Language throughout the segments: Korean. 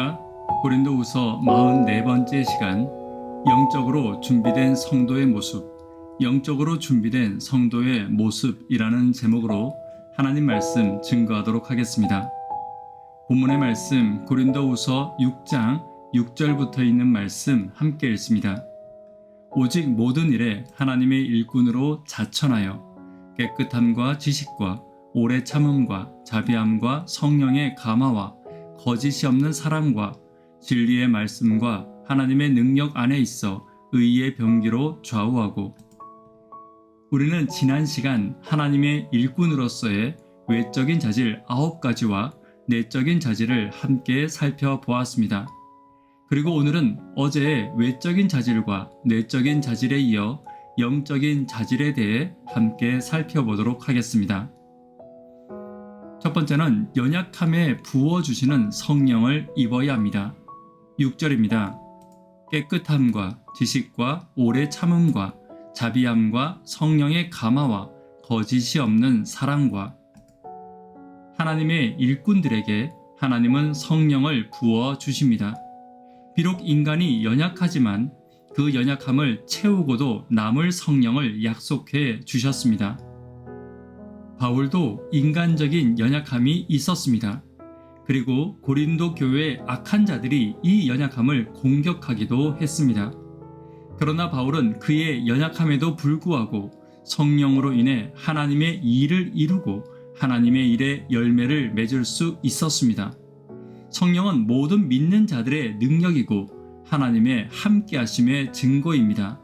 안녕하십니까? 고린도후서 44번째 시간, 영적으로 준비된 성도의 모습, 영적으로 준비된 성도의 모습이라는 제목으로 하나님 말씀 증거하도록 하겠습니다. 본문의 말씀 고린도후서 6장 6절부터 있는 말씀 함께 읽습니다. 오직 모든 일에 하나님의 일꾼으로 자천하여 깨끗함과 지식과 오래 참음과 자비함과 성령의 감화와 거짓이 없는 사랑과 진리의 말씀과 하나님의 능력 안에 있어 의의 병기로 좌우하고, 우리는 지난 시간 하나님의 일꾼으로서의 외적인 자질 9가지와 내적인 자질을 함께 살펴보았습니다. 그리고 오늘은 어제의 외적인 자질과 내적인 자질에 이어 영적인 자질에 대해 함께 살펴보도록 하겠습니다. 첫 번째는 연약함에 부어주시는 성령을 입어야 합니다. 6절입니다. 깨끗함과 지식과 오래 참음과 자비함과 성령의 감화와 거짓이 없는 사랑과. 하나님의 일꾼들에게 하나님은 성령을 부어주십니다. 비록 인간이 연약하지만 그 연약함을 채우고도 남을 성령을 약속해 주셨습니다. 바울도 인간적인 연약함이 있었습니다. 그리고 고린도 교회의 악한 자들이 이 연약함을 공격하기도 했습니다. 그러나 바울은 그의 연약함에도 불구하고 성령으로 인해 하나님의 일을 이루고 하나님의 일에 열매를 맺을 수 있었습니다. 성령은 모든 믿는 자들의 능력이고 하나님의 함께하심의 증거입니다.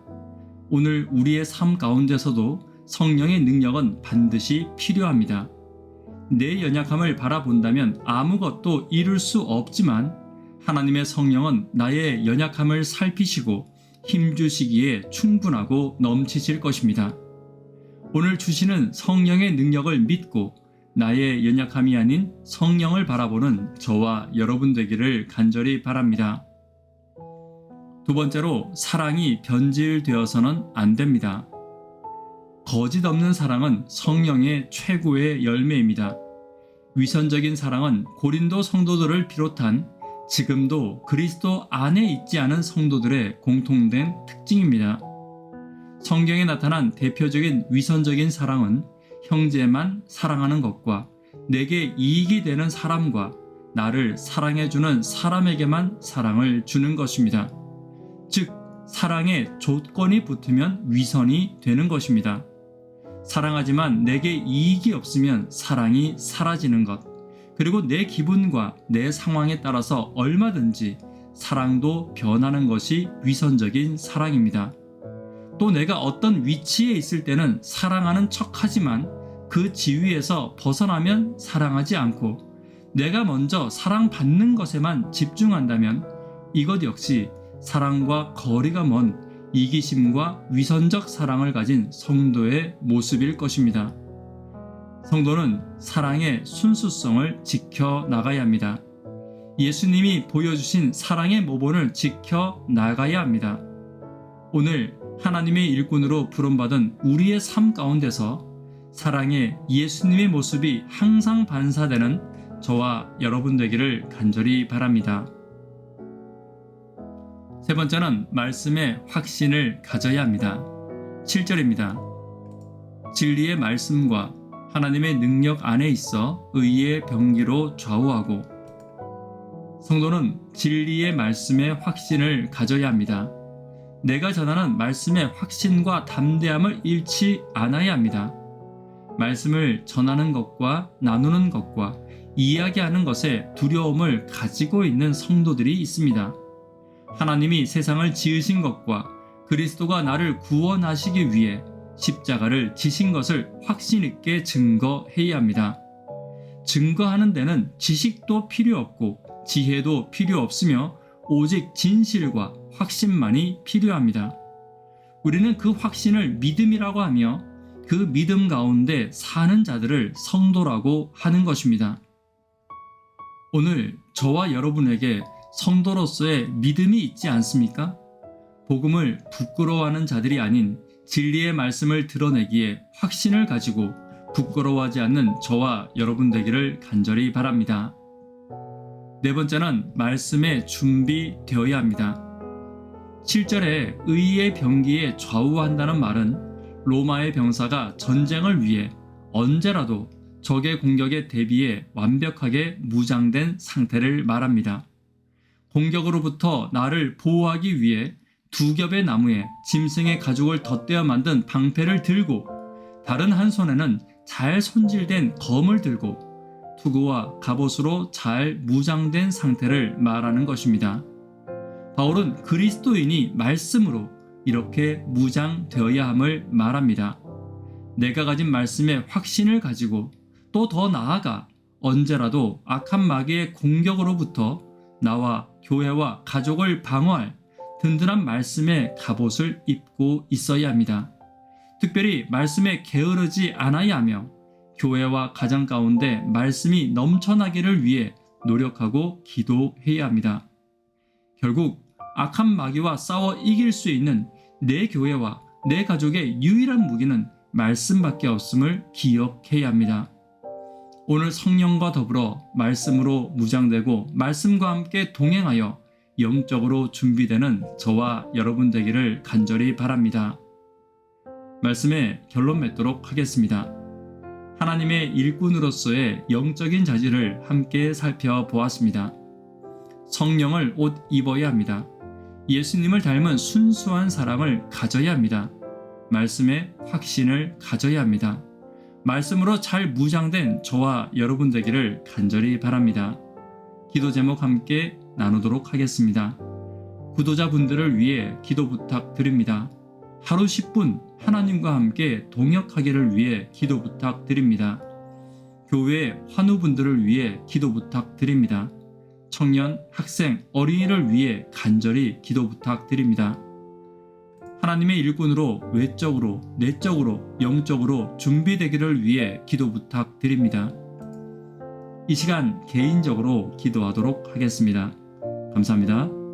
오늘 우리의 삶 가운데서도 성령의 능력은 반드시 필요합니다. 내 연약함을 바라본다면 아무것도 이룰 수 없지만 하나님의 성령은 나의 연약함을 살피시고 힘주시기에 충분하고 넘치실 것입니다. 오늘 주시는 성령의 능력을 믿고 나의 연약함이 아닌 성령을 바라보는 저와 여러분 되기를 간절히 바랍니다. 두 번째로, 사랑이 변질되어서는 안 됩니다. 거짓 없는 사랑은 성령의 최고의 열매입니다. 위선적인 사랑은 고린도 성도들을 비롯한 지금도 그리스도 안에 있지 않은 성도들의 공통된 특징입니다. 성경에 나타난 대표적인 위선적인 사랑은 형제만 사랑하는 것과 내게 이익이 되는 사람과 나를 사랑해주는 사람에게만 사랑을 주는 것입니다. 즉, 사랑에 조건이 붙으면 위선이 되는 것입니다. 사랑하지만 내게 이익이 없으면 사랑이 사라지는 것, 그리고 내 기분과 내 상황에 따라서 얼마든지 사랑도 변하는 것이 위선적인 사랑입니다. 또 내가 어떤 위치에 있을 때는 사랑하는 척하지만 그 지위에서 벗어나면 사랑하지 않고 내가 먼저 사랑받는 것에만 집중한다면 이것 역시 사랑과 거리가 먼 이기심과 위선적 사랑을 가진 성도의 모습일 것입니다. 성도는 사랑의 순수성을 지켜나가야 합니다. 예수님이 보여주신 사랑의 모본을 지켜나가야 합니다. 오늘 하나님의 일꾼으로 부름받은 우리의 삶 가운데서 사랑의 예수님의 모습이 항상 반사되는 저와 여러분 되기를 간절히 바랍니다. 세 번째는 말씀의 확신을 가져야 합니다. 7절입니다. 진리의 말씀과 하나님의 능력 안에 있어 의의 병기로 좌우하고. 성도는 진리의 말씀의 확신을 가져야 합니다. 내가 전하는 말씀의 확신과 담대함을 잃지 않아야 합니다. 말씀을 전하는 것과 나누는 것과 이야기하는 것에 두려움을 가지고 있는 성도들이 있습니다. 하나님이 세상을 지으신 것과 그리스도가 나를 구원하시기 위해 십자가를 지신 것을 확신 있게 증거해야 합니다. 증거하는 데는 지식도 필요 없고 지혜도 필요 없으며 오직 진실과 확신만이 필요합니다. 우리는 그 확신을 믿음이라고 하며 그 믿음 가운데 사는 자들을 성도라고 하는 것입니다. 오늘 저와 여러분에게 성도로서의 믿음이 있지 않습니까? 복음을 부끄러워하는 자들이 아닌 진리의 말씀을 드러내기에 확신을 가지고 부끄러워하지 않는 저와 여러분 되기를 간절히 바랍니다. 네 번째는 말씀에 준비되어야 합니다. 7절에 의의 병기에 좌우한다는 말은 로마의 병사가 전쟁을 위해 언제라도 적의 공격에 대비해 완벽하게 무장된 상태를 말합니다. 공격으로부터 나를 보호하기 위해 두 겹의 나무에 짐승의 가죽을 덧대어 만든 방패를 들고 다른 한 손에는 잘 손질된 검을 들고 투구와 갑옷으로 잘 무장된 상태를 말하는 것입니다. 바울은 그리스도인이 말씀으로 이렇게 무장되어야 함을 말합니다. 내가 가진 말씀에 확신을 가지고 또 더 나아가 언제라도 악한 마귀의 공격으로부터 나와 교회와 가족을 방어할 든든한 말씀의 갑옷을 입고 있어야 합니다. 특별히 말씀에 게으르지 않아야 하며 교회와 가정 가운데 말씀이 넘쳐나기를 위해 노력하고 기도해야 합니다. 결국 악한 마귀와 싸워 이길 수 있는 내 교회와 내 가족의 유일한 무기는 말씀밖에 없음을 기억해야 합니다. 오늘 성령과 더불어 말씀으로 무장되고 말씀과 함께 동행하여 영적으로 준비되는 저와 여러분 되기를 간절히 바랍니다. 말씀에 결론 맺도록 하겠습니다. 하나님의 일꾼으로서의 영적인 자질을 함께 살펴보았습니다. 성령을 옷 입어야 합니다. 예수님을 닮은 순수한 사랑을 가져야 합니다. 말씀에 확신을 가져야 합니다. 말씀으로 잘 무장된 저와 여러분 되기를 간절히 바랍니다. 기도 제목 함께 나누도록 하겠습니다. 구도자분들을 위해 기도 부탁드립니다. 하루 10분 하나님과 함께 동역하기를 위해 기도 부탁드립니다. 교회 환우분들을 위해 기도 부탁드립니다. 청년, 학생, 어린이를 위해 간절히 기도 부탁드립니다. 하나님의 일꾼으로 외적으로, 내적으로, 영적으로 준비되기를 위해 기도 부탁드립니다. 이 시간 개인적으로 기도하도록 하겠습니다. 감사합니다.